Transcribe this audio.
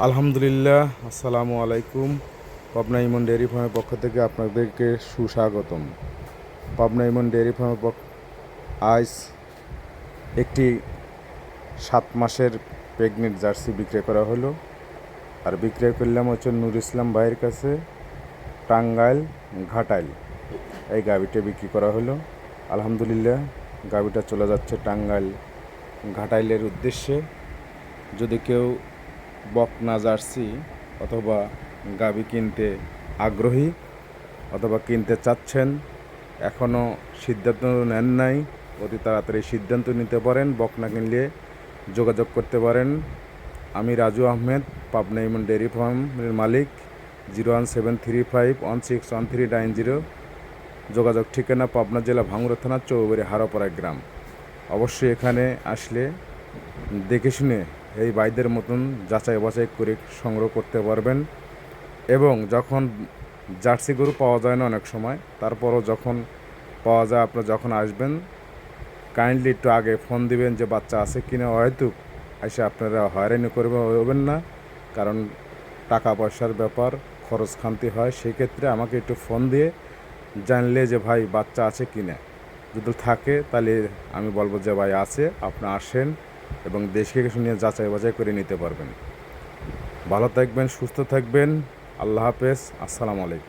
আলহামদুলিল্লাহ, আসসালামু আলাইকুম। পাবনা ইমন ডেয়ারি ফার্মের পক্ষ থেকে আপনাদেরকে সুস্বাগতম। পাবনা ইমন ডেয়ারি ফার্মের আজ একটি 7 মাসের প্রেগনেন্ট জার্সি বিক্রয় করা হলো। আর বিক্রয় করলাম হচ্ছে নূর ইসলাম ভাইয়ের কাছে, টাঙ্গাইল ঘাটাইল। এই গাভিটা বিক্রি করা হলো। আলহামদুলিল্লাহ, গাভিটা চলে যাচ্ছে টাঙ্গাইল ঘাটাইলের উদ্দেশ্যে। যদি কেউ বকনা জার্সি অথবা গাভী কিনতে আগ্রহী অথবা কিনতে চাচ্ছেন, এখনও সিদ্ধান্ত নেন নাই, অতি তাড়াতাড়ি সিদ্ধান্ত নিতে পারেন। বকনা কিনলে যোগাযোগ করতে পারেন। আমি রাজু আহমেদ, পাবনা ইমন ডেয়ারি ফার্মের মালিক। 01735161390। যোগাযোগ ঠিকানা পাবনা জেলা ভাঙ্গুড়া থানা চৌবাড়ি হারোপাড়া গ্রাম। অবশ্যই এখানে আসলে দেখে শুনে এই ভাইদের মতন যাচাই বাছাই করে সংগ্রহ করতে পারবেন। এবং যখন জার্সি গরু পাওয়া যায় না অনেক সময়, তারপরও যখন পাওয়া যায়, আপনারা যখন আসবেন কাইন্ডলি একটু আগে ফোন দিবেন যে বাচ্চা আছে কিনা। হয়তো এসে আপনারা হয়রানি হবেন না, কারণ টাকা পয়সার ব্যাপার, খরচ খান্তি হয়। সেক্ষেত্রে আমাকে একটু ফোন দিয়ে জানলে যে ভাই বাচ্চা আছে কিনা। যদি থাকে তাহলে আমি বলবো যে ভাই আছে, আপনি আসেন এবং দেশকে শুনে যাচাই বাছাই করে নিতে পারবেন। ভালো থাকবেন, সুস্থ থাকবেন। আল্লাহ হাফেজ, আসসালামু আলাইকুম।